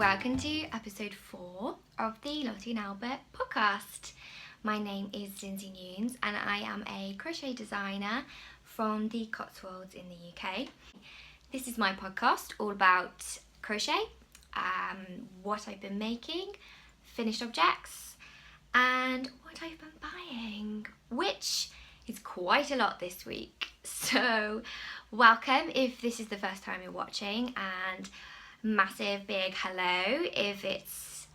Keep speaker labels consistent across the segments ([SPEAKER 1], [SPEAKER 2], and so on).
[SPEAKER 1] welcome to episode 4 of the Lottie Albert podcast. My name is Lindsey and I am a crochet designer from the Cotswolds in the UK. This is my podcast all about crochet, what I've been making, finished objects, and what I've been buying, which is quite a lot this week. So welcome if this is the first time you're watching, and massive big hello if it's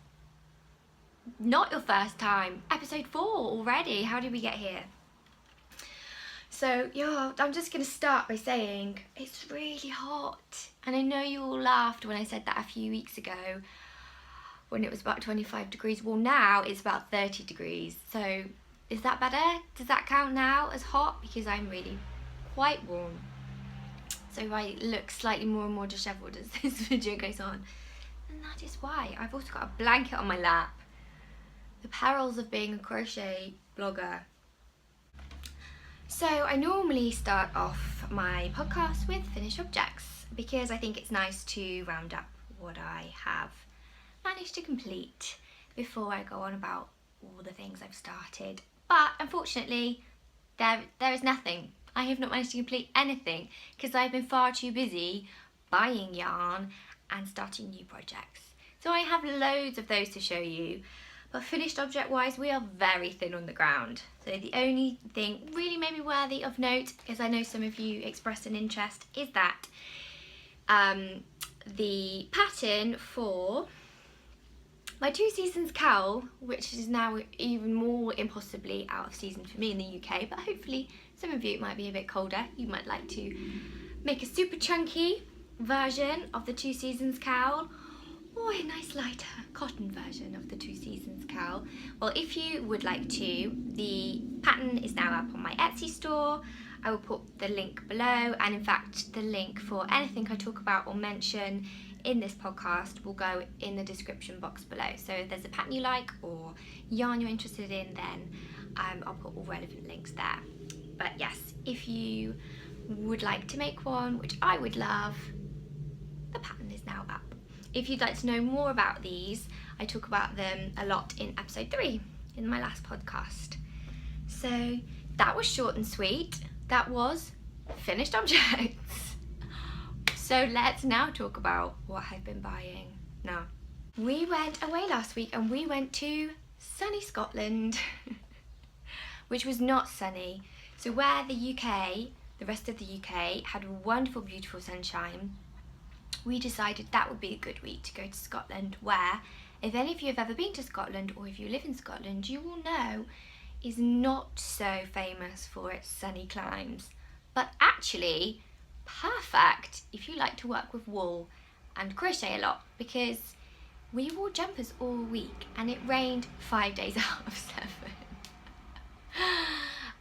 [SPEAKER 1] not your first time. Episode 4 already. How did we get here? So I'm just going to start by saying it's really hot, and I know you all laughed when I said that a few weeks ago when it was about 25 degrees. Well, now it's about 30 degrees. So is that better? Does that count now as hot? Because I'm really quite warm. So I look slightly more and more dishevelled as this video goes on. And that is why. I've also got a blanket on my lap. The perils of being a crochet blogger. So I normally start off my podcast with finished objects because I think it's nice to round up what I have managed to complete before I go on about all the things I've started. But unfortunately, there is nothing. I have not managed to complete anything because I've been far too busy buying yarn and starting new projects. So I have loads of those to show you, but finished object wise we are very thin on the ground. So the only thing really maybe worthy of note, as I know some of you expressed an interest, is that the pattern for my Two Seasons Cowl, which is now even more impossibly out of season for me in the UK, but hopefully some of you, it might be a bit colder. You might like to make a super chunky version of the Two Seasons Cowl, or a nice lighter cotton version of the Two Seasons Cowl. Well, if you would like to, the pattern is now up on my Etsy store. I will put the link below, and in fact the link for anything I talk about or mention in this podcast will go in the description box below. So if there's a pattern you like or yarn you're interested in, then I'll put all relevant links there. But yes, if you would like to make one, which I would love, the pattern is now up. If you'd like to know more about these, I talk about them a lot in episode 3 in my last podcast. So that was short and sweet. That was finished objects. So let's now talk about what I've been buying. Now, we went away last week and we went to sunny Scotland, which was not sunny. So where the rest of the UK had wonderful, beautiful sunshine, we decided that would be a good week to go to Scotland, where, if any of you have ever been to Scotland or if you live in Scotland, you will know is not so famous for its sunny climes, but actually perfect if you like to work with wool and crochet a lot, because we wore jumpers all week and it rained 5 days out of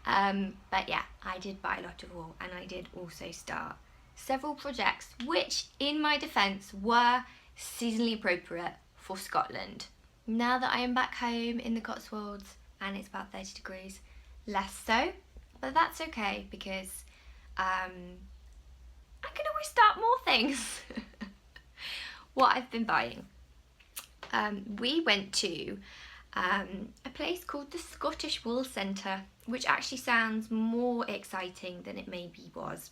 [SPEAKER 1] 7. But yeah, I did buy a lot of wool, and I did also start several projects which, in my defence, were seasonally appropriate for Scotland. Now that I am back home in the Cotswolds and it's about 30 degrees, less so, but that's okay because I can always start more things. What I've been buying. We went to a place called the Scottish Wool Centre, which actually sounds more exciting than it maybe was,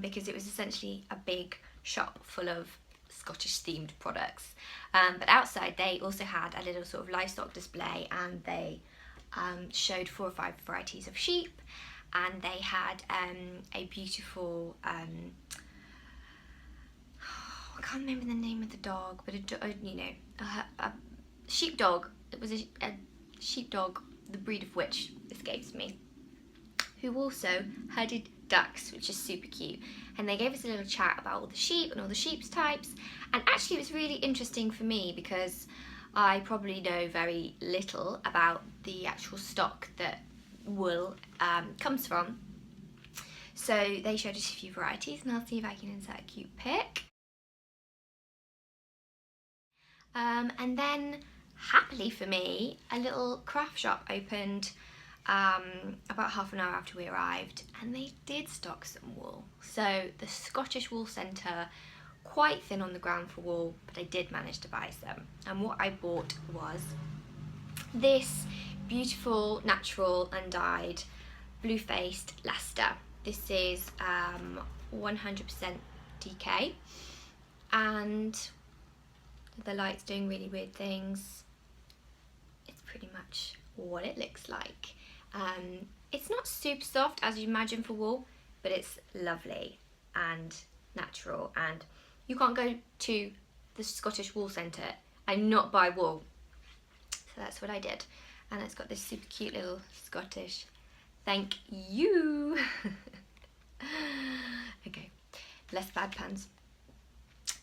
[SPEAKER 1] because it was essentially a big shop full of Scottish themed products. But outside they also had a little sort of livestock display, and they showed 4 or 5 varieties of sheep, and they had a beautiful I can't remember the name of the dog, but a sheepdog. It was a sheepdog, the breed of which escapes me, who also herded ducks, which is super cute. And they gave us a little chat about all the sheep and all the sheep's types, and actually it was really interesting for me because I probably know very little about the actual stock that wool comes from. So they showed us a few varieties, and I'll see if I can insert a cute pic. And then, happily for me, a little craft shop opened about half an hour after we arrived, and they did stock some wool. So the Scottish Wool Centre quite thin on the ground for wool, but I did manage to buy some. And what I bought was this beautiful, natural, undyed, blue-faced Leicester. This is 100% DK, and the light's doing really weird things. It's pretty much what it looks like. It's not super soft as you imagine for wool, but it's lovely and natural, and you can't go to the Scottish Wool Centre and not buy wool. So that's what I did, and it's got this super cute little Scottish thank you. Okay, less bad puns.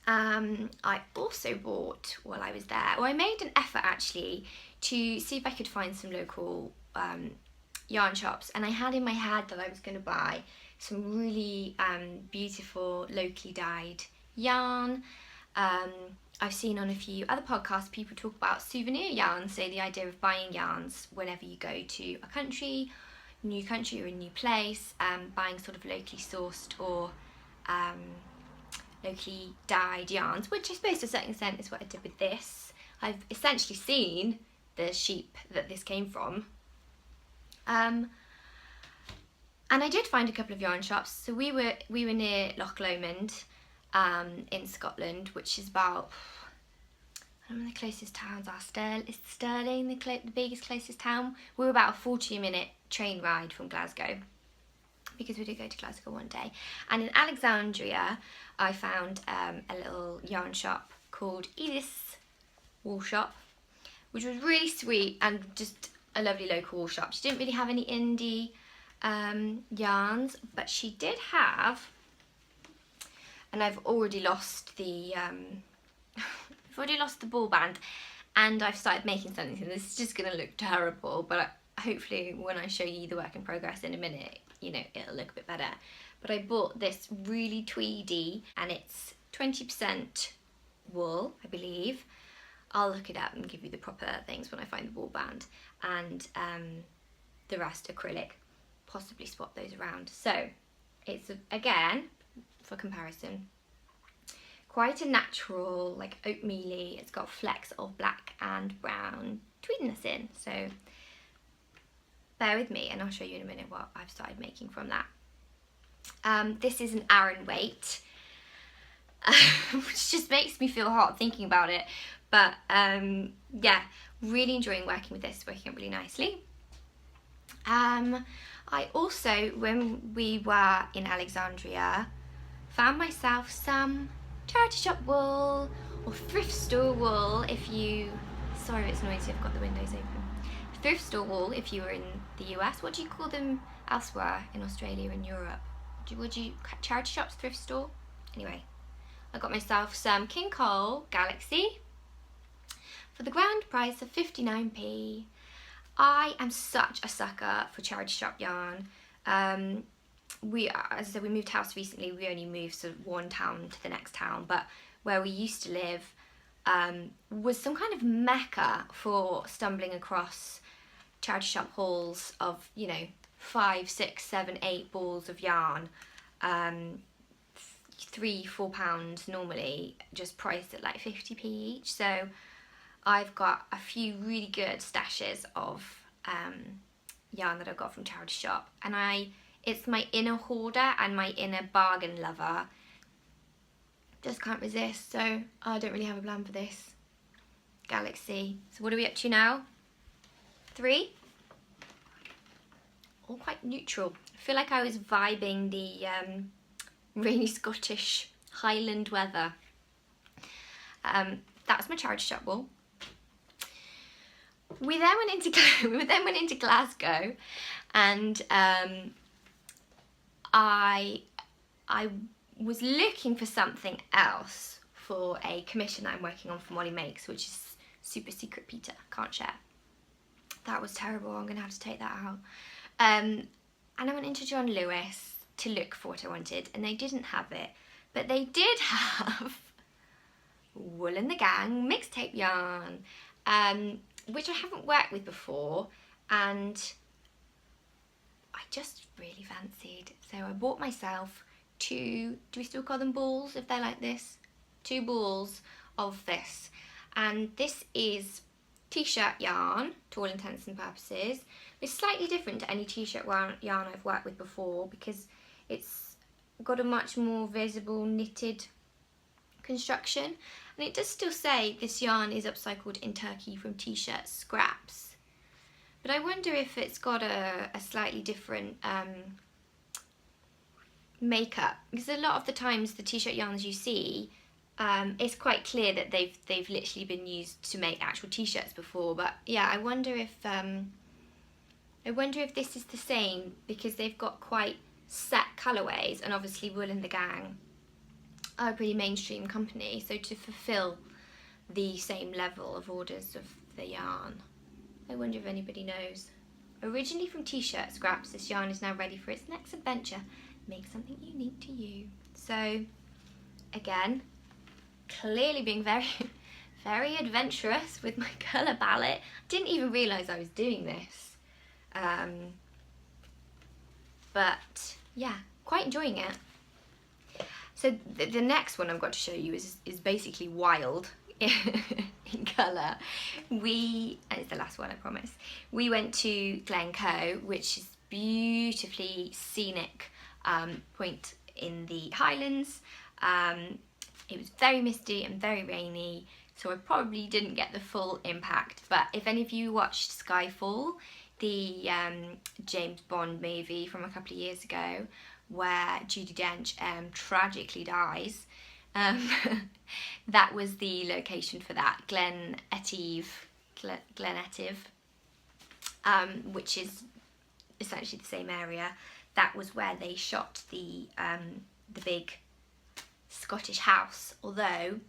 [SPEAKER 1] I also bought, while I was there, or I made an effort actually to see if I could find some local yarn shops, and I had in my head that I was going to buy some really beautiful locally dyed yarn. I've seen on a few other podcasts people talk about souvenir yarns, so the idea of buying yarns whenever you go to a new country or a new place, buying sort of locally sourced or locally dyed yarns, which I suppose to a certain extent is what I did with this. I've essentially seen the sheep that this came from. And I did find a couple of yarn shops. So we were near Loch Lomond in Scotland, which is about, I don't know, the closest towns are is Stirling the biggest closest town. We were about a 40-minute train ride from Glasgow, because we did go to Glasgow one day. And in Alexandria, I found a little yarn shop called Edith's Wool Shop, which was really sweet and just a lovely local wool shop. She didn't really have any indie yarns, but she did have, and I've already lost the ball band, and I've started making something, so this is just going to look terrible, but hopefully when I show you the work in progress in a minute, you know, it'll look a bit better. But I bought this really tweedy, and it's 20% wool, I believe. I'll look it up and give you the proper things when I find the ball band, and the rest acrylic, possibly swap those around. So it's, again, for comparison, quite a natural, like oatmeal-y. It's got flecks of black and brown tweediness in, so bear with me and I'll show you in a minute what I've started making from that. This is an Aran weight, which just makes me feel hot thinking about it. But yeah, really enjoying working with this, working out really nicely. I also, when we were in Alexandria, found myself some charity shop wool or thrift store wool if you, sorry it's noisy, I've got the windows open. Thrift store wool if you were in the US. What do you call them elsewhere in Australia and Europe? Would you charity shops, thrift store? Anyway, I got myself some King Cole Galaxy for the grand price of 59p. I am such a sucker for charity shop yarn. As I said, we moved house recently. We only moved sort of one town to the next town, but where we used to live was some kind of mecca for stumbling across charity shop hauls of, you know, 5, 6, 7, 8 balls of yarn, £3-4 normally, just priced at like 50p each. So I've got a few really good stashes of yarn that I've got from charity shop, and it's my inner hoarder and my inner bargain lover. Just can't resist, so I don't really have a plan for this. Galaxy. So what are we up to now? 3? All quite neutral. I feel like I was vibing the rainy Scottish Highland weather. That's my charity shop wool. We then went into Glasgow, and I was looking for something else for a commission that I'm working on for Molly Makes, which is super secret Peter, can't share. That was terrible, I'm gonna have to take that out. And I went into John Lewis to look for what I wanted, and they didn't have it, but they did have Wool and the Gang mixtape yarn, which I haven't worked with before, and I just really fancied. So I bought myself 2, do we still call them balls if they're like this? 2 balls of this, and this is t-shirt yarn to all intents and purposes. It's slightly different to any t-shirt yarn I've worked with before because it's got a much more visible knitted construction, and it does still say this yarn is upcycled in Turkey from t-shirt scraps, but I wonder if it's got a slightly different makeup, because a lot of the times the t-shirt yarns you see, it's quite clear that they've literally been used to make actual t-shirts before. But yeah, I wonder if this is the same, because they've got quite set colourways, and obviously Wool and the Gang are a pretty mainstream company, so to fulfil the same level of orders of the yarn, I wonder if anybody knows. Originally from t-shirt scraps, this yarn is now ready for its next adventure. Make something unique to you. So again, clearly being very very adventurous with my colour palette. Didn't even realise I was doing this, but yeah, quite enjoying it. So the next one I've got to show you is basically wild in colour. And it's the last one, I promise. We went to Glencoe, which is beautifully scenic point in the Highlands. It was very misty and very rainy, so I probably didn't get the full impact. But if any of you watched Skyfall, the James Bond movie from a couple of years ago, where Judi Dench tragically dies, that was the location for that, Glen Etive, which is essentially the same area. That was where they shot the big Scottish house, although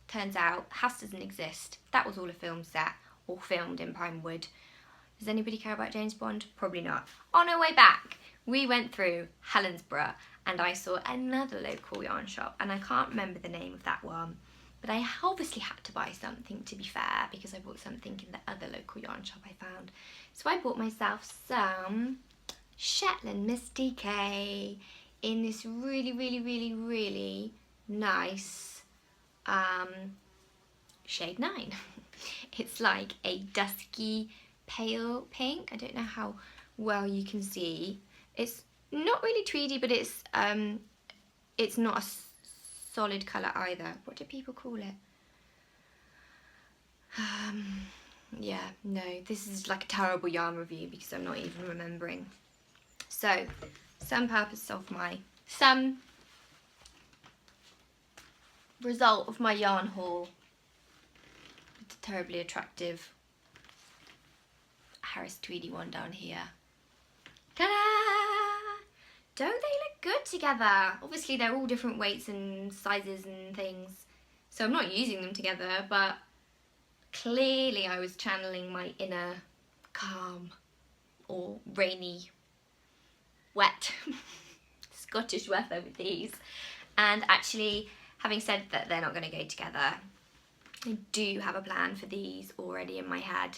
[SPEAKER 1] turns out house doesn't exist. That was all a film set, all filmed in Pinewood. Does anybody care about James Bond? Probably not. On our way back, we went through Helensburgh and I saw another local yarn shop, and I can't remember the name of that one, but I obviously had to buy something, to be fair, because I bought something in the other local yarn shop I found. So I bought myself some Shetland Miss DK in this really nice shade 9. It's like a dusky pale pink. I don't know how well you can see. It's not really tweedy, but it's not a solid colour either. What do people call it? Yeah, no, this is like a terrible yarn review because I'm not even remembering. So, some result of my yarn haul. It's a terribly attractive Harris Tweedy one down here. Ta-da! Don't they look good together? Obviously they're all different weights and sizes and things, so I'm not using them together, but clearly I was channeling my inner calm or rainy, wet Scottish weather with these. And actually, having said that they're not going to go together, I do have a plan for these already in my head,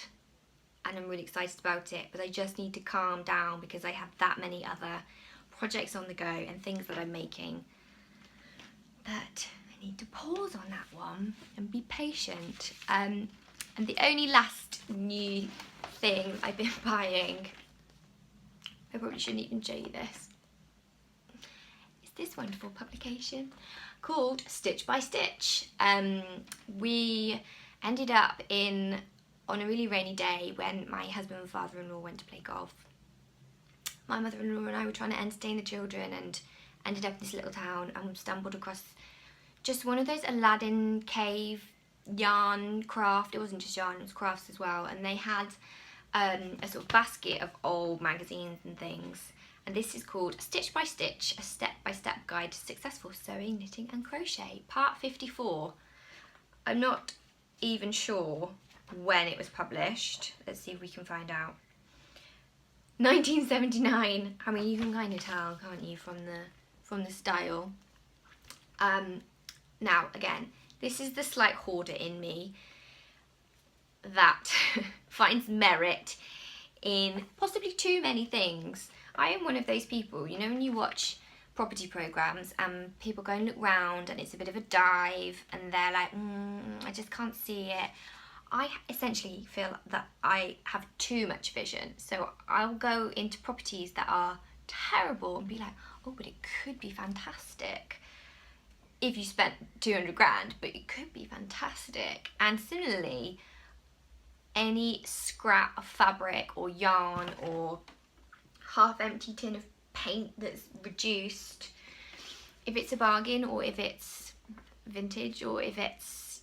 [SPEAKER 1] and I'm really excited about it, but I just need to calm down because I have that many other projects on the go and things that I'm making that I need to pause on that one and be patient. And the only last new thing I've been buying, I probably shouldn't even show you this, is this wonderful publication called Stitch by Stitch. We ended up on a really rainy day when my husband and father-in-law went to play golf. My mother-in-law and I were trying to entertain the children and ended up in this little town and stumbled across just one of those Aladdin cave yarn craft. It wasn't just yarn, it was crafts as well, and they had a sort of basket of old magazines and things, and this is called Stitch by Stitch, a step-by-step guide to successful sewing, knitting and crochet, part 54. I'm not even sure when it was published. Let's see if we can find out. 1979. I mean, you can kind of tell, can't you, from the style. Now again, this is the slight hoarder in me that finds merit in possibly too many things. I am one of those people, you know, when you watch property programs, and people go and look round and it's a bit of a dive and they're like, I just can't see it. I essentially feel that I have too much vision, so I'll go into properties that are terrible and be like, oh, but it could be fantastic if you spent 200 grand, but it could be fantastic. And similarly, any scrap of fabric or yarn or half empty tin of paint that's reduced, if it's a bargain or if it's vintage or if it's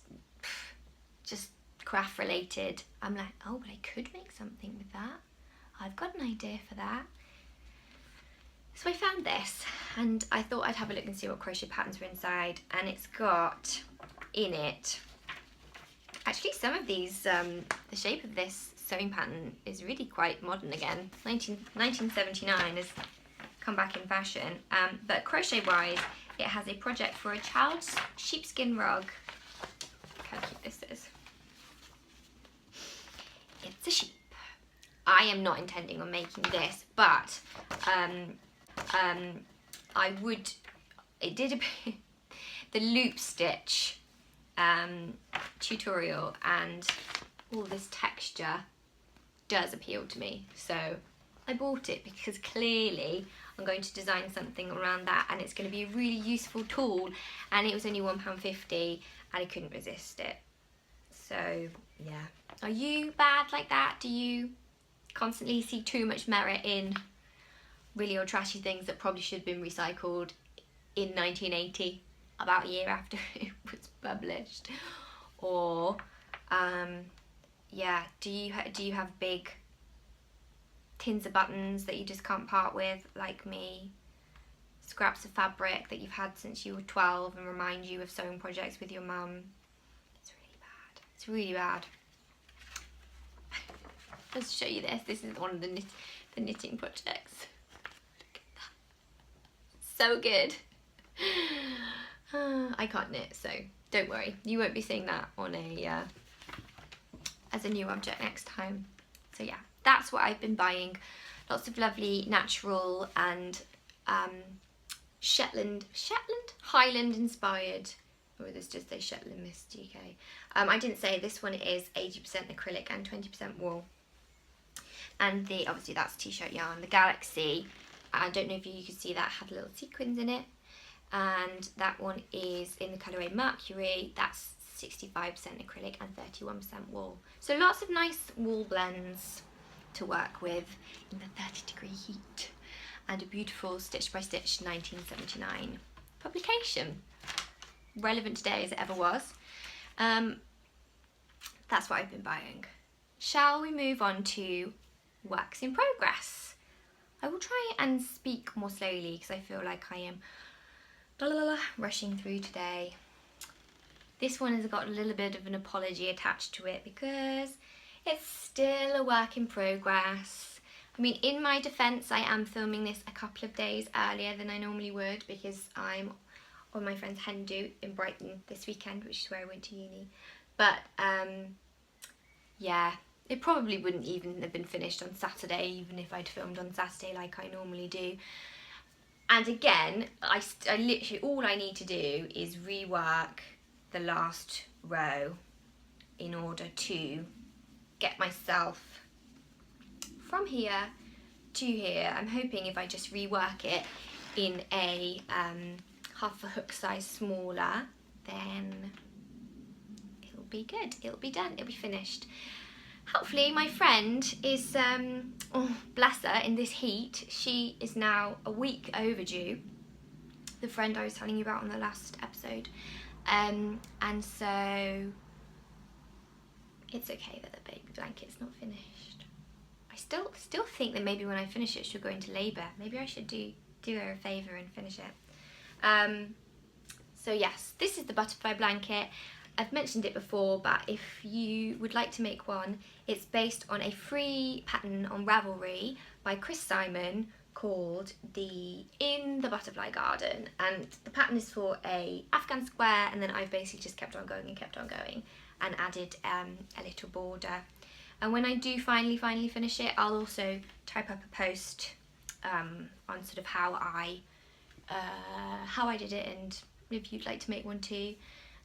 [SPEAKER 1] just craft related, I'm like, oh, but I could make something with that. I've got an idea for that. So I found this and I thought I'd have a look and see what crochet patterns were inside, and it's got in it, actually some of these, the shape of this sewing pattern is really quite modern again. 1979 has come back in fashion, but crochet wise it has a project for a child's sheepskin rug. Look how cute this is. It's a sheep. I am not intending on making this, but I would, it did appear, the loop stitch tutorial and all this texture does appeal to me, so I bought it because clearly I'm going to design something around that and it's going to be a really useful tool, and it was only £1.50 and I couldn't resist it. So yeah. Are you bad like that? Do you constantly see too much merit in really old trashy things that probably should have been recycled in 1980, about a year after it was published? Or yeah, do you have big tins of buttons that you just can't part with, like me? Scraps of fabric that you've had since you were 12 and remind you of sewing projects with your mum. It's really bad. It's really bad. Let's show you this. This is one of the knitting projects. Look at that. So good. I can't knit, so don't worry. You won't be seeing that on a as a new object next time. So yeah, that's what I've been buying. Lots of lovely natural and Highland inspired, or there's just a Shetland Mist UK. I didn't say this one is 80% acrylic and 20% wool. And obviously that's t-shirt yarn. The Galaxy, I don't know if you could see that, had little sequins in it. And that one is in the colourway Mercury. That's 65% acrylic and 31% wool. So lots of nice wool blends to work with in the 30-degree heat. And a beautiful Stitch by Stitch 1979 publication. Relevant today as it ever was. That's what I've been buying. Shall we move on to works in progress? I will try and speak more slowly because I feel like I am rushing through today. This one has got a little bit of an apology attached to it because it's still a work in progress. I mean, in my defence, I am filming this a couple of days earlier than I normally would because I'm on my friend's hen do in Brighton this weekend, which is where I went to uni. But yeah, it probably wouldn't even have been finished on Saturday, even if I'd filmed on Saturday like I normally do. And again, I literally, all I need to do is rework the last row in order to get myself from here to here. I'm hoping if I just rework it in a half a hook size smaller, then it'll be good, it'll be done, it'll be finished. Hopefully my friend is, oh bless her, in this heat, she is now a week overdue, the friend I was telling you about on the last episode, and so it's okay that the baby blanket's not finished. I still think that maybe when I finish it she'll go into labour. Maybe I should do her a favour and finish it. So yes, this is the butterfly blanket. I've mentioned it before, but if you would like to make one, it's based on a free pattern on Ravelry by Chris Simon called In the Butterfly Garden, and the pattern is for a Afghan square, and then I've basically just kept on going and added a little border. And when I do finally finish it, I'll also type up a post on sort of how I how I did it, and if you'd like to make one too.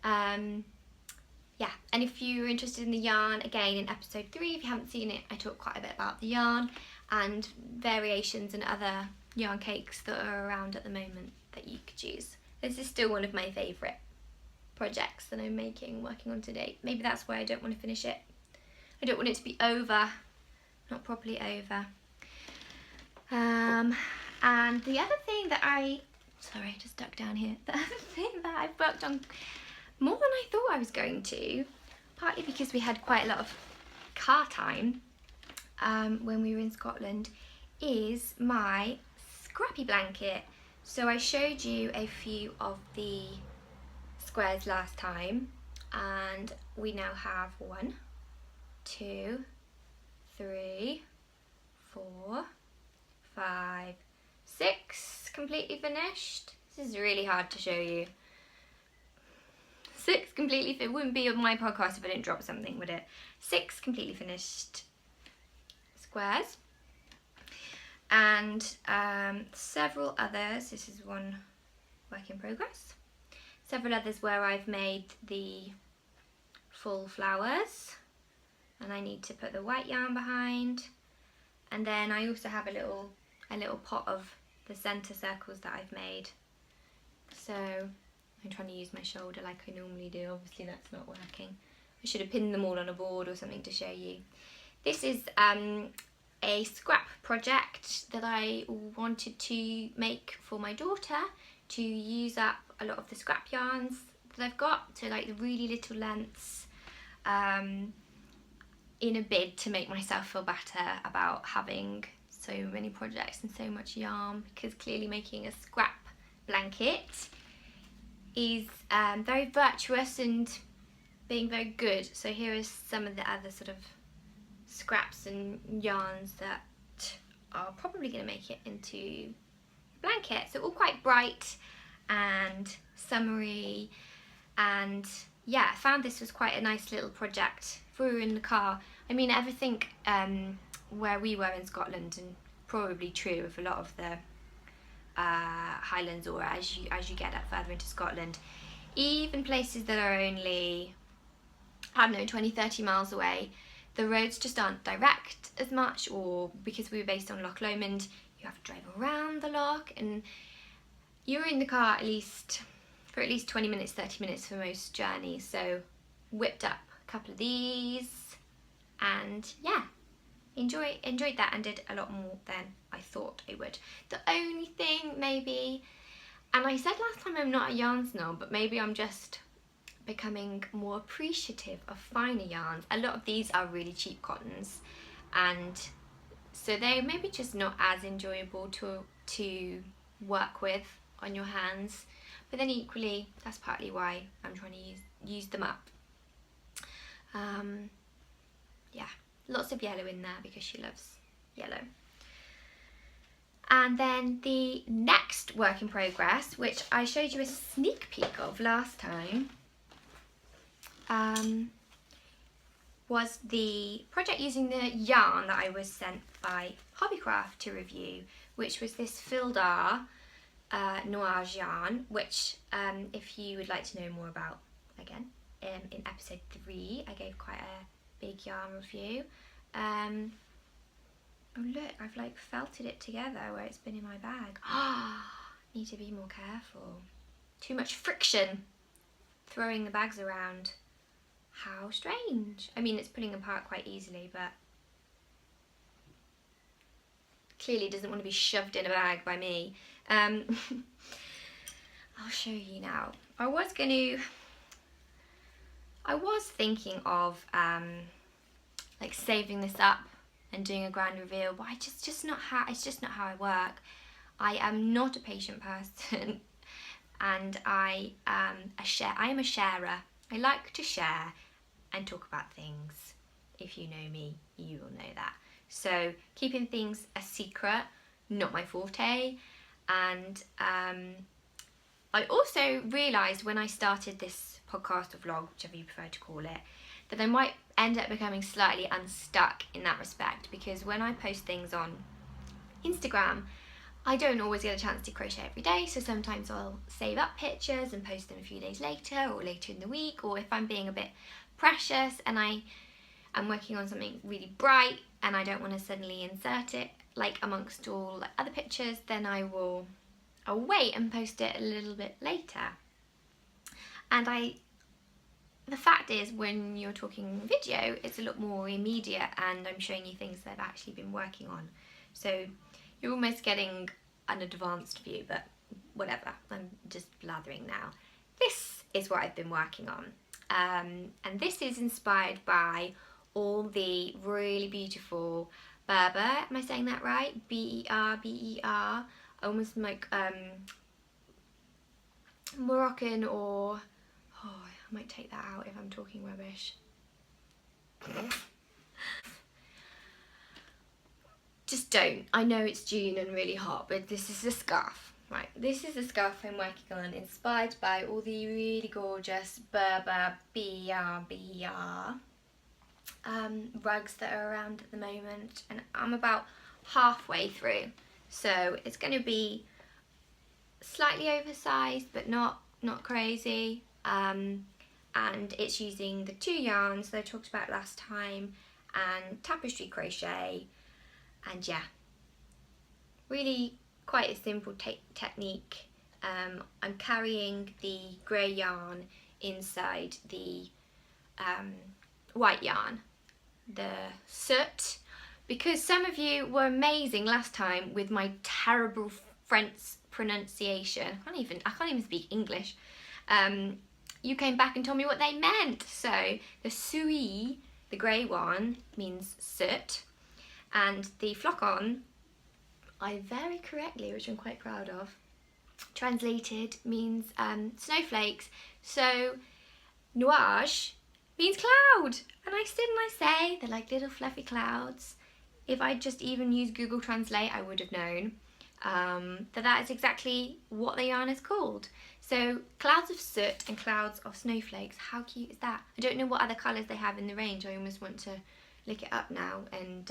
[SPEAKER 1] Yeah, and if you're interested in the yarn, again in episode 3, if you haven't seen it, I talk quite a bit about the yarn and variations and other yarn cakes that are around at the moment that you could use. This is still one of my favourite projects that I'm working on today. Maybe that's why I don't want to finish it. I don't want it to be over, not properly over. And the other thing that I just ducked down here. The other thing that I've worked on more than I thought I was going to, partly because we had quite a lot of car time when we were in Scotland, is my scrappy blanket. So I showed you a few of the squares last time, and we now have 1, 2, 3, 4, 5, 6 completely finished. This is really hard to show you. 6 completely fit. It wouldn't be on my podcast if I didn't drop something, would it? 6 completely finished squares, and several others. This is one work in progress. Several others where I've made the full flowers, and I need to put the white yarn behind. And then I also have a little pot of the centre circles that I've made. So I'm trying to use my shoulder like I normally do. Obviously that's not working. I should have pinned them all on a board or something to show you. This is a scrap project that I wanted to make for my daughter, to use up a lot of the scrap yarns that I've got, so like the really little lengths, in a bid to make myself feel better about having so many projects and so much yarn, because clearly making a scrap blanket is very virtuous and being very good. So here is some of the other sort of scraps and yarns that are probably going to make it into a blanket. So all quite bright and summery, and yeah, I found this was quite a nice little project if we were in the car. I mean, everything where we were in Scotland, and probably true of a lot of the Highlands, or as you get up further into Scotland, even places that are only, I don't know, 20-30 miles away, the roads just aren't direct as much, or because we were based on Loch Lomond, you have to drive around the loch, and you're in the car for at least 20 minutes, 30 minutes for most journeys. So whipped up a couple of these, and yeah, enjoyed that, and did a lot more than I thought I would. The only thing maybe, and I said last time I'm not a yarn snob, but maybe I'm just becoming more appreciative of finer yarns. A lot of these are really cheap cottons, and so they're maybe just not as enjoyable to work with on your hands. But then equally, that's partly why I'm trying to use them up. Yeah, lots of yellow in there because she loves yellow. And then the next work in progress, which I showed you a sneak peek of last time, was the project using the yarn that I was sent by Hobbycraft to review, which was this Fildar Nuage yarn, which if you would like to know more about, again, in episode 3 I gave quite a big yarn review. Oh look, I've like felted it together where it's been in my bag. Need to be more careful. Too much friction throwing the bags around. How strange. I mean, it's pulling apart quite easily, but clearly doesn't want to be shoved in a bag by me. I'll show you now. I was thinking of like saving this up and doing a grand reveal, but it's just not how I work. I am not a patient person, and I am a sharer. I like to share and talk about things. If you know me, you will know that. So keeping things a secret, not my forte. And I also realised when I started this podcast or vlog, whichever you prefer to call it, that I might end up becoming slightly unstuck in that respect, because when I post things on Instagram, I don't always get a chance to crochet every day, so sometimes I'll save up pictures and post them a few days later or later in the week, or if I'm being a bit precious and I'm working on something really bright and I don't want to suddenly insert it like amongst all like other pictures, then I'll wait and post it a little bit later. And the fact is, when you're talking video, it's a lot more immediate and I'm showing you things that I've actually been working on. So you're almost getting an advanced view, but whatever, I'm just blathering now. This is what I've been working on. And this is inspired by all the really beautiful Berber, am I saying that right? B-E-R, almost like Moroccan, or, oh, I might take that out if I'm talking rubbish. Just don't. I know it's June and really hot, but this is a scarf. Right, this is the scarf I'm working on, inspired by all the really gorgeous Berber B-E-R rugs that are around at the moment, and I'm about halfway through. So it's going to be slightly oversized, but not crazy. And it's using the 2 yarns that I talked about last time, and tapestry crochet, and yeah, really quite a simple technique. I'm carrying the grey yarn inside the white yarn, the soot, because some of you were amazing last time with my terrible French pronunciation. I can't even speak English. You came back and told me what they meant. So the souris, the grey one, means soot, and the flocon, I very correctly, which I'm quite proud of, translated means snowflakes. So nuage means cloud, and I say they're like little fluffy clouds. If I'd just even used Google Translate, I would have known that is exactly what the yarn is called. So clouds of soot and clouds of snowflakes. How cute is that? I don't know what other colours they have in the range. I almost want to look it up now and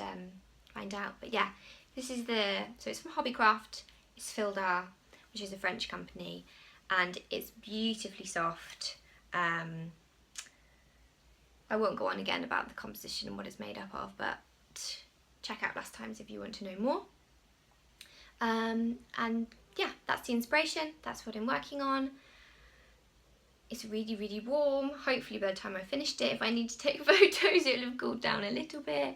[SPEAKER 1] find out. But yeah, this is so it's from Hobbycraft. It's Fildar, which is a French company, and it's beautifully soft. I won't go on again about the composition and what it's made up of, but check out last time's if you want to know more. And yeah, that's the inspiration. That's what I'm working on. It's really, really warm. Hopefully by the time I finished it, if I need to take photos, it'll have cooled down a little bit.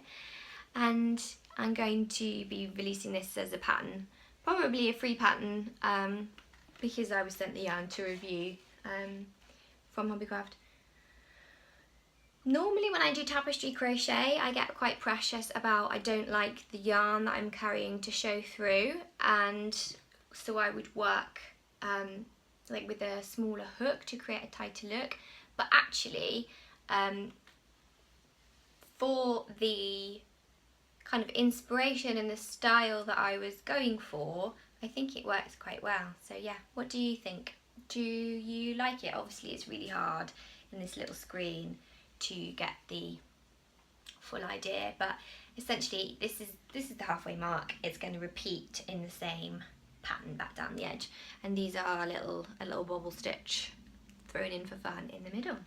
[SPEAKER 1] And I'm going to be releasing this as a pattern, probably a free pattern, because I was sent the yarn to review from Hobbycraft. Normally when I do tapestry crochet, I get quite precious about, I don't like the yarn that I'm carrying to show through, and so I would work like with a smaller hook to create a tighter look. But actually, for the kind of inspiration and the style that I was going for, I think it works quite well. So yeah, what do you think? Do you like it? Obviously it's really hard in this little screen to get the full idea, but essentially this is the halfway mark. It's going to repeat in the same pattern back down the edge, and these are a little bobble stitch thrown in for fun in the middle.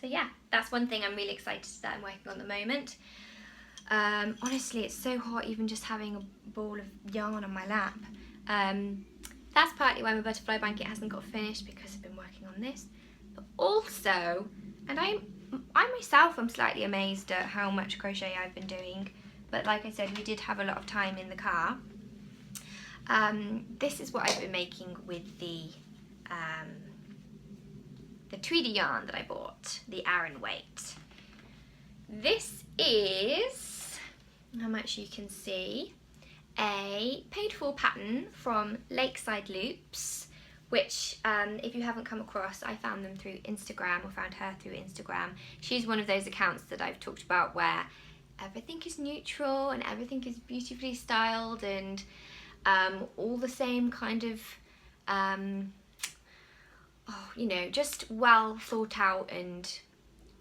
[SPEAKER 1] So yeah, that's one thing I'm really excited that I'm working on at the moment. Honestly, it's so hot even just having a ball of yarn on my lap. That's partly why my butterfly blanket hasn't got finished, because I've been working on this, but also, and I myself am slightly amazed at how much crochet I've been doing, but like I said, we did have a lot of time in the car. This is what I've been making with the Tweedy yarn that I bought, the Aran weight. This is, how much you can see, a paid for pattern from Lakeside Loops, which if you haven't come across, I found them through Instagram, or found her through Instagram. She's one of those accounts that I've talked about where everything is neutral and everything is beautifully styled, and all the same kind of, you know, just well thought out and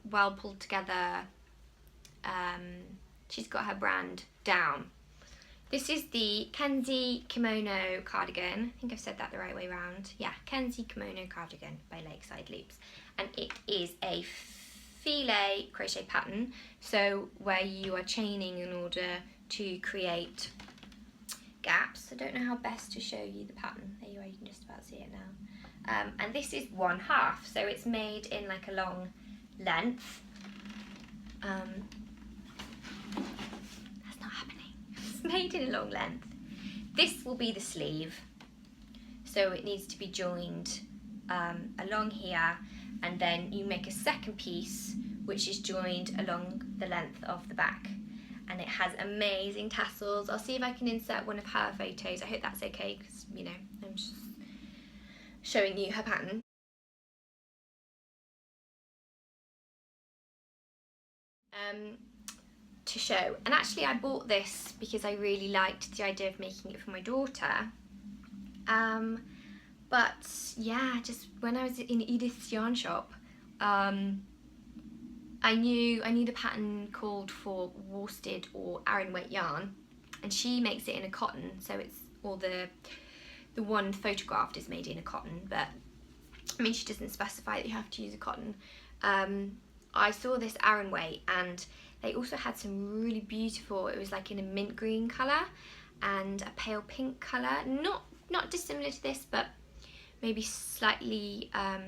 [SPEAKER 1] well pulled together. She's got her brand down. This is the Kenzie Kimono Cardigan. I think I've said that the right way round. Yeah, Kenzie Kimono Cardigan by Lakeside Loops. And it is a filet crochet pattern, so where you are chaining in order to create gaps. I don't know how best to show you the pattern. There you are, you can just about see it now. And this is 1/2, so it's made in like a long length. That's not happening. It's made in a long length. This will be the sleeve, so it needs to be joined along here, and then you make a second piece which is joined along the length of the back, and it has amazing tassels. I'll see if I can insert one of her photos. I hope that's okay, because you know, I'm just showing you her pattern. To show, and actually I bought this because I really liked the idea of making it for my daughter, but yeah, just when I was in Edith's yarn shop, I knew the pattern called for worsted or Aran weight yarn, and she makes it in a cotton, so it's all the one photographed is made in a cotton, but I mean she doesn't specify that you have to use a cotton. I saw this Aran weight, and they also had some really beautiful, it was like in a mint green colour and a pale pink colour, not dissimilar to this, but maybe slightly a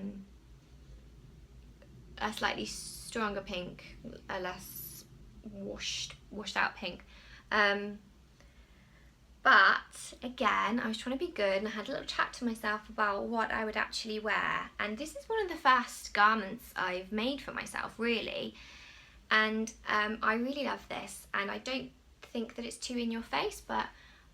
[SPEAKER 1] slightly stronger pink, a less washed out pink. But again, I was trying to be good, and I had a little chat to myself about what I would actually wear, and this is one of the first garments I've made for myself, really. And I really love this, and I don't think that it's too in your face, but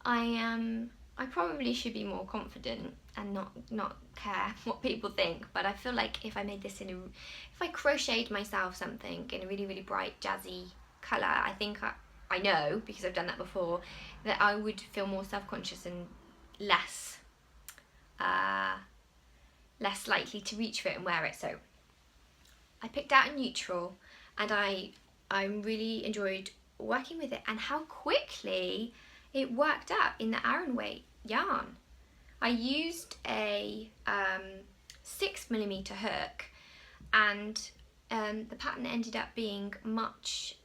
[SPEAKER 1] I probably should be more confident and not care what people think. But I feel like if I made this if I crocheted myself something in a really, really bright jazzy colour, I think I know, because I've done that before, that I would feel more self-conscious and less likely to reach for it and wear it. So I picked out a neutral, and I really enjoyed working with it, and how quickly it worked out in the Aran weight yarn. I used a 6mm hook, and the pattern ended up being much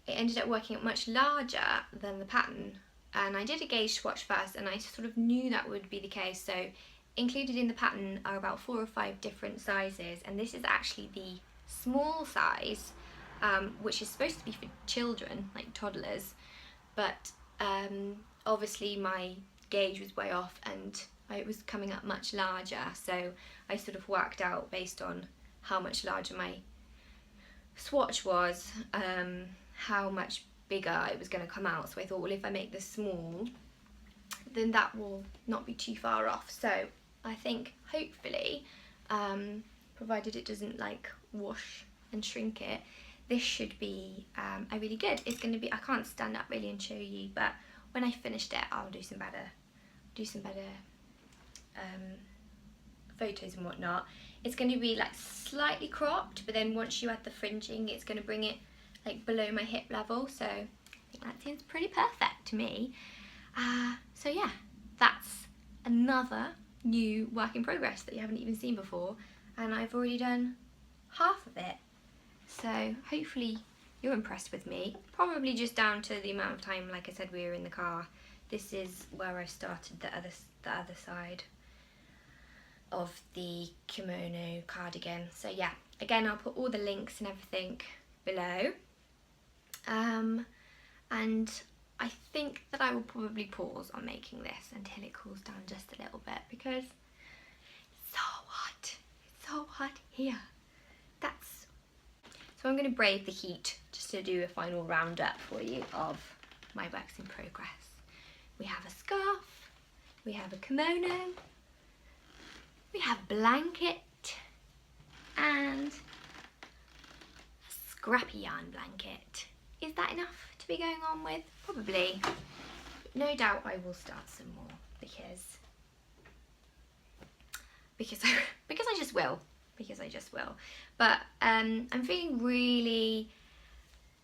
[SPEAKER 1] it ended up working out much larger than the pattern, and I did a gauge swatch first, and I sort of knew that would be the case. So included in the pattern are about 4 or 5 different sizes, and this is actually the small size, which is supposed to be for children, like toddlers, but obviously my gauge was way off and it was coming up much larger, so I sort of worked out based on how much larger my swatch was, how much bigger it was going to come out. So I thought, well, if I make this small, then that will not be too far off. So I think hopefully, provided it doesn't like wash and shrink it, this should be a really good. It's going to be, I can't stand up really and show you, but when I finished it, I'll do some better photos and whatnot. It's going to be like slightly cropped, but then once you add the fringing, it's going to bring it like below my hip level, so I think that seems pretty perfect to me. So yeah, that's another new work in progress that you haven't even seen before, and I've already done half of it, so hopefully you're impressed with me. Probably just down to the amount of time, like I said, we were in the car. This is where I started the other side of the kimono cardigan. So yeah, again, I'll put all the links and everything below, and I think that I will probably pause on making this until it cools down just a little bit, because it's so hot here. So I'm going to brave the heat just to do a final roundup for you of my works in progress. We have a scarf, we have a kimono, we have a blanket, and a scrappy yarn blanket. Is that enough to be going on with? Probably. No doubt I will start some more because I just will. But I'm feeling really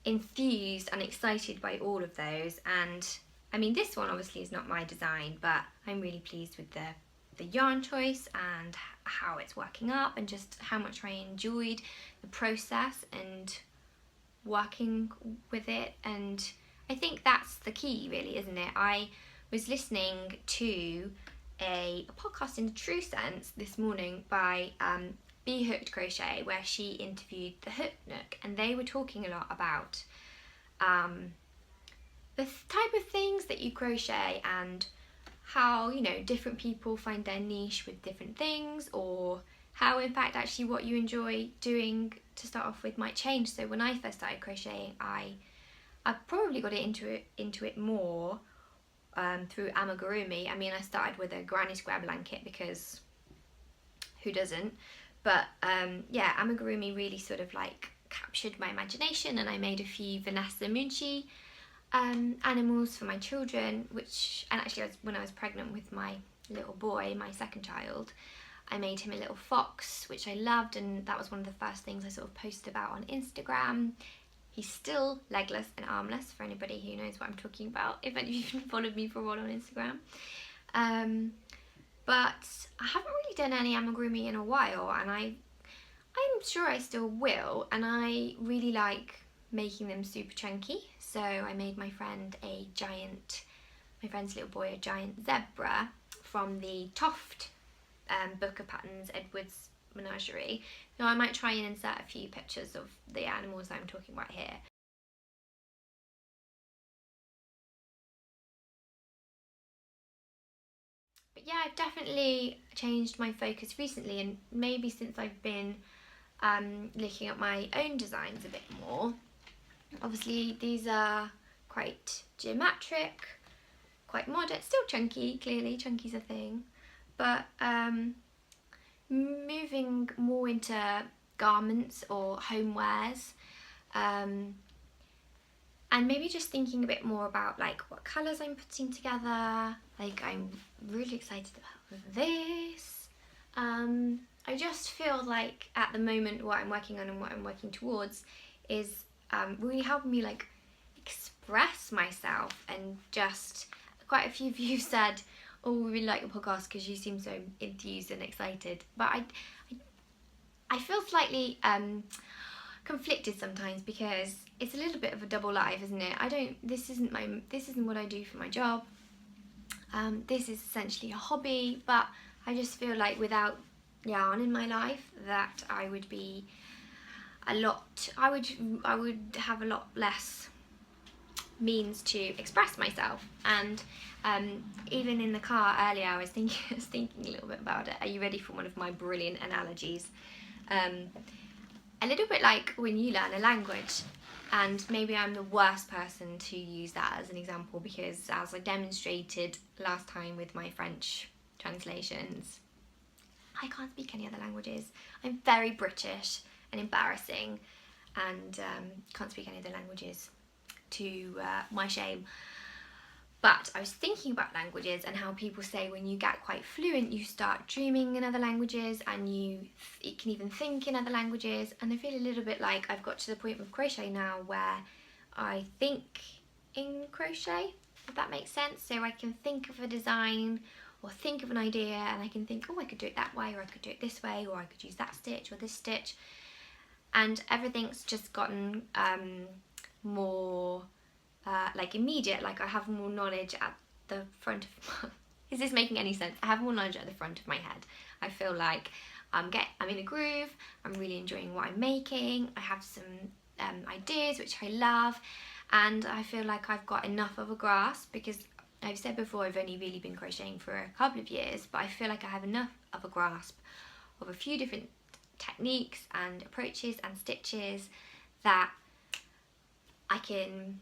[SPEAKER 1] enthused and excited by all of those. And I mean, this one obviously is not my design, but I'm really pleased with the yarn choice and how it's working up, and just how much I enjoyed the process and working with it. And I think that's the key, really, isn't it? I was listening to a podcast in the true sense this morning by B.hooked Crochet, where she interviewed the Hook Nook, and they were talking a lot about the type of things that you crochet, and how, you know, different people find their niche with different things, or how in fact actually what you enjoy doing to start off with might change. So when I first started crocheting, I probably got into it more through amigurumi. I mean, I started with a granny square blanket because who doesn't? But yeah, amigurumi really sort of like captured my imagination, and I made a few Vanessa Munchi animals for my children, and actually when I was pregnant with my little boy, my second child, I made him a little fox, which I loved, and that was one of the first things I sort of posted about on Instagram. He's still legless and armless, for anybody who knows what I'm talking about, if any of you followed me for a while on Instagram. But I haven't really done any amigurumi in a while, and I'm sure I still will, and I really like making them super chunky. So I made my friend's little boy, a giant zebra from the Toft book of patterns, Edward's Menagerie. Now I might try and insert a few pictures of the animals I'm talking about here. But yeah, I've definitely changed my focus recently, and maybe since I've been looking at my own designs a bit more. Obviously these are quite geometric, quite modern, still chunky, clearly chunky's a thing, but moving more into garments or homewares, and maybe just thinking a bit more about like what colours I'm putting together. Like, I'm really excited about this. I just feel like at the moment what I'm working on and what I'm working towards is really helping me like express myself, and just quite a few of you said, oh, we really like your podcast because you seem so enthused and excited. But I feel slightly conflicted sometimes, because it's a little bit of a double life, isn't it? This isn't what I do for my job. This is essentially a hobby, but I just feel like without yarn in my life that I would have a lot less means to express myself. And even in the car earlier, I was thinking a little bit about it. Are you ready for one of my brilliant analogies? A little bit like when you learn a language, and maybe I'm the worst person to use that as an example, because as I demonstrated last time with my French translations, I can't speak any other languages. I'm very British and embarrassing, and can't speak any other languages, to my shame. But I was thinking about languages and how people say when you get quite fluent, you start dreaming in other languages, and you can even think in other languages. And I feel a little bit like I've got to the point with crochet now where I think in crochet, if that makes sense. So I can think of a design or think of an idea, and I can think, oh, I could do it that way, or I could do it this way, or I could use that stitch or this stitch. And everything's just gotten more like immediate. Like, I have more knowledge at the front of is this making any sense? I have more knowledge at the front of my head. I feel like I'm in a groove. I'm really enjoying what I'm making. I have some ideas which I love, and I feel like I've got enough of a grasp, because I've said before I've only really been crocheting for a couple of years, but I feel like I have enough of a grasp of a few different techniques and approaches and stitches that I can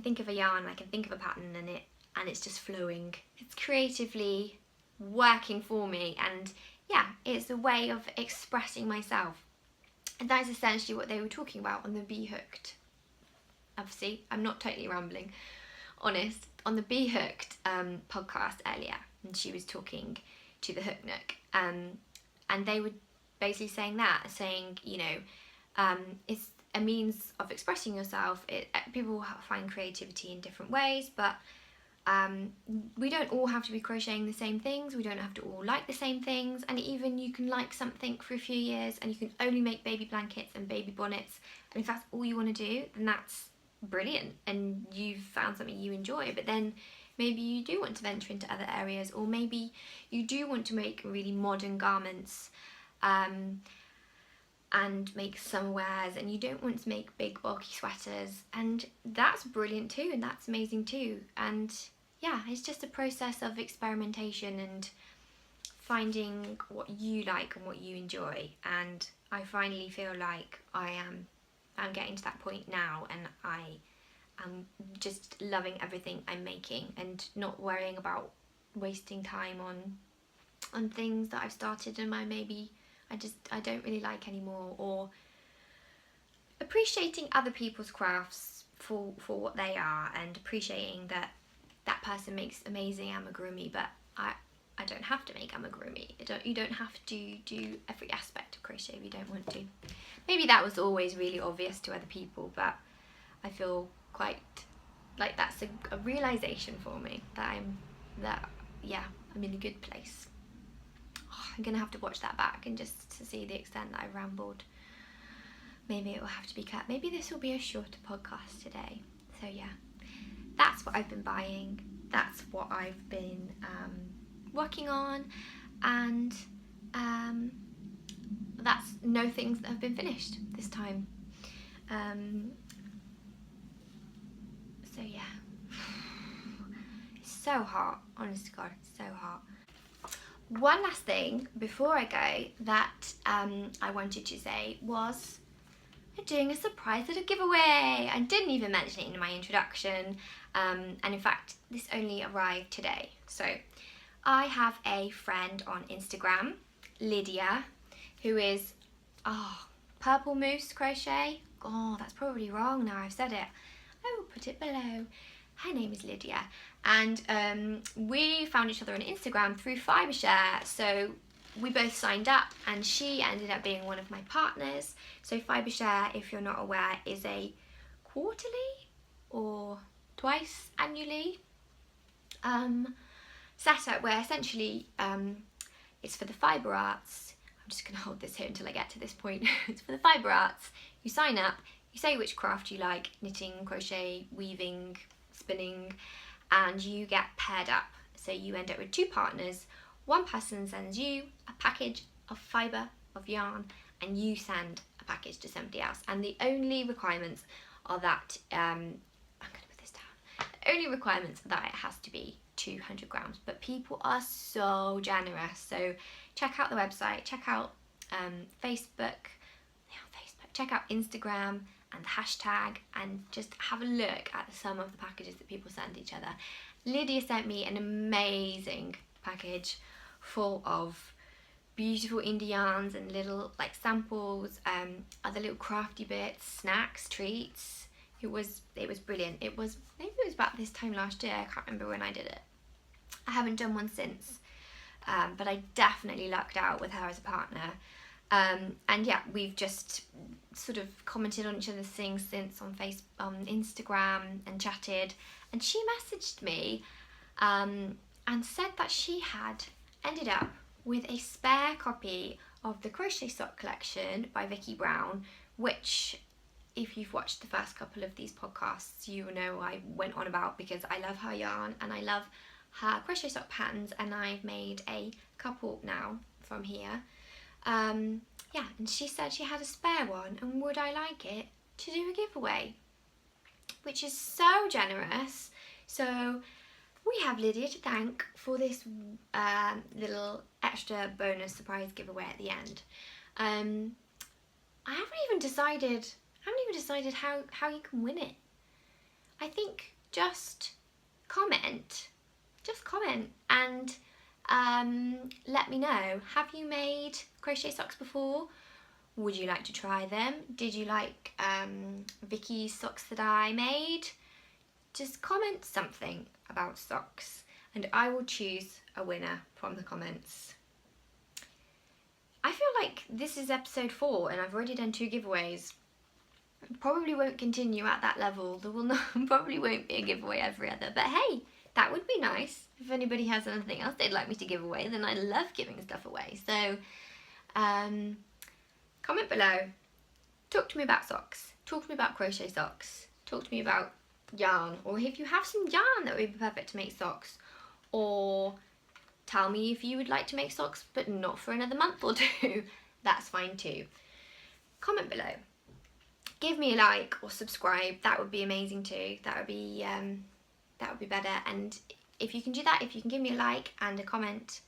[SPEAKER 1] think of a yarn, I can think of a pattern, and it's just flowing. It's creatively working for me, and yeah, it's a way of expressing myself. And that is essentially what they were talking about on the B.hooked. Obviously, I'm not totally rambling, honest. On the B.hooked podcast earlier, and she was talking to the Hook Nook, and they were basically saying, you know, it's a means of expressing yourself. People find creativity in different ways, but we don't all have to be crocheting the same things. We don't have to all like the same things, and even you can like something for a few years and you can only make baby blankets and baby bonnets, and if that's all you want to do, then that's brilliant and you've found something you enjoy. But then maybe you do want to venture into other areas, or maybe you do want to make really modern garments and make summer wears, and you don't want to make big bulky sweaters, and that's brilliant too, and that's amazing too. And yeah, it's just a process of experimentation and finding what you like and what you enjoy. And I finally feel like I'm getting to that point now, and I am just loving everything I'm making and not worrying about wasting time on things that I've started and I don't really like anymore, or appreciating other people's crafts for what they are, and appreciating that person makes amazing amigurumi, but I don't have to make amigurumi. You don't have to do every aspect of crochet if you don't want to. Maybe that was always really obvious to other people, but I feel quite like that's a realization for me that I'm in a good place. I'm gonna have to watch that back and just to see the extent that I rambled. Maybe it will have to be cut. Maybe this will be a shorter podcast today. So yeah, that's what I've been buying. That's what I've been working on, and that's no things that have been finished this time. So yeah, it's so hot. Honest to God, it's so hot. One last thing before I go that I wanted to say was I'm doing a surprise little giveaway. I didn't even mention it in my introduction, and in fact this only arrived today. So I have a friend on Instagram, Lydia, who is Purple Moose Crochet. Oh, that's probably wrong now I've said it. I will put it below. Her name is Lydia, and we found each other on Instagram through Fibershare. So we both signed up, and she ended up being one of my partners. So Fibershare, if you're not aware, is a quarterly or twice annually setup where essentially it's for the fibre arts. I'm just going to hold this here until I get to this point. It's for the fibre arts. You sign up, you say which craft you like, knitting, crochet, weaving, spinning, and you get paired up. So you end up with two partners. One person sends you a package of fibre, of yarn, and you send a package to somebody else. And the only requirements are that, I'm going to put this down, the only requirements are that it has to be 200 grams, but people are so generous. So check out the website, check out Facebook, check out Instagram and the hashtag, and just have a look at some of the packages that people send each other. Lydia sent me an amazing package full of beautiful indie yarns and little like samples, other little crafty bits, snacks, treats. It was brilliant. Maybe it was about this time last year. I can't remember when I did it. I haven't done one since, but I definitely lucked out with her as a partner. And yeah, we've just sort of commented on each other's things since on Instagram and chatted. And she messaged me and said that she had ended up with a spare copy of the Crochet Sock collection by Vicki Brown, which, if you've watched the first couple of these podcasts, you know I went on about, because I love her yarn and I love her crochet sock patterns, and I've made a couple now from here. Yeah, and she said she had a spare one and would I like it to do a giveaway, which is so generous. So we have Lydia to thank for this little extra bonus surprise giveaway at the end. I haven't even decided how you can win it. I think just comment and let me know. Have you made crochet socks before? Would you like to try them? Did you like Vicki's socks that I made? Just comment something about socks and I will choose a winner from the comments. I feel like this is episode 4 and I've already done 2 giveaways. Probably won't continue at that level. There will not, probably won't be a giveaway every other, but hey, that would be nice. If anybody has anything else they'd like me to give away, then I love giving stuff away. So comment below, talk to me about socks, talk to me about crochet socks, talk to me about yarn, or if you have some yarn that would be perfect to make socks, or tell me if you would like to make socks but not for another month or two. That's fine too. Comment below. Give me a like or subscribe. That would be amazing too. That would be better. And if you can do that, if you can give me a like and a comment,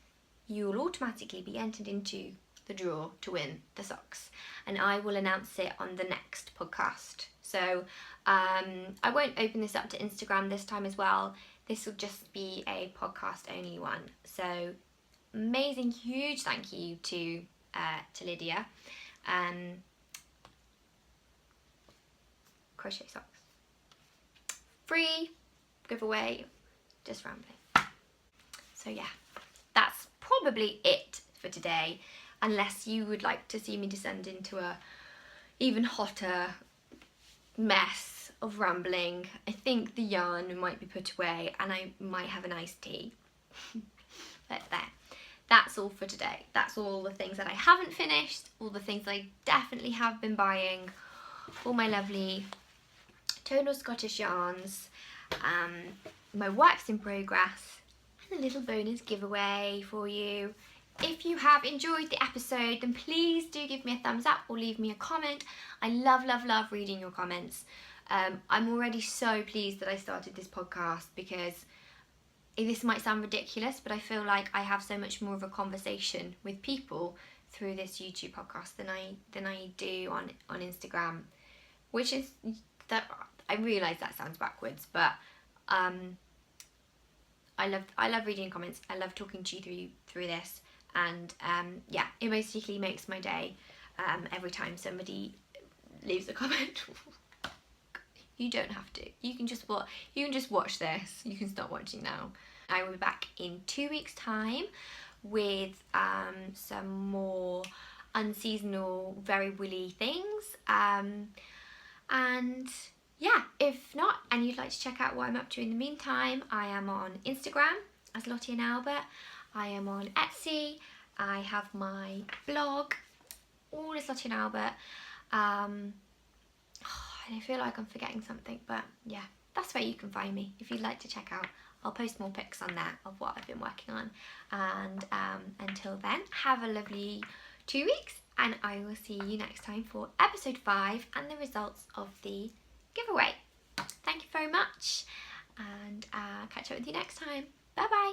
[SPEAKER 1] you will automatically be entered into the draw to win the socks, and I will announce it on the next podcast. So I won't open this up to Instagram this time as well. This will just be a podcast only one. So amazing, huge thank you to Lydia. Crochet socks, free giveaway, just rambling. So yeah, that's probably it for today, unless you would like to see me descend into a even hotter mess of rambling. I think the yarn might be put away and I might have an iced tea. But there, that's all for today. That's all the things that I haven't finished, all the things I definitely have been buying, all my lovely tonal Scottish yarns, my works in progress, and a little bonus giveaway for you. If you have enjoyed the episode, then please do give me a thumbs up or leave me a comment. I love, love, love reading your comments. I'm already so pleased that I started this podcast, because this might sound ridiculous, but I feel like I have so much more of a conversation with people through this YouTube podcast than I do on Instagram, which is that I realise that sounds backwards, but I love reading comments. I love talking to you through this, and yeah, it basically makes my day every time somebody leaves a comment. You don't have to. You can just watch this. You can stop watching now. I will be back in 2 weeks' time with some more unseasonal, very woolly things. And yeah, if not, and you'd like to check out what I'm up to in the meantime, I am on Instagram as Lottie Albert. I am on Etsy. I have my blog, all as Lottie Albert. And I feel like I'm forgetting something, but yeah, that's where you can find me if you'd like to check out. I'll post more pics on there of what I've been working on. And until then, have a lovely 2 weeks, and I will see you next time for episode 5 and the results of the giveaway. Thank you very much, and catch up with you next time. Bye bye.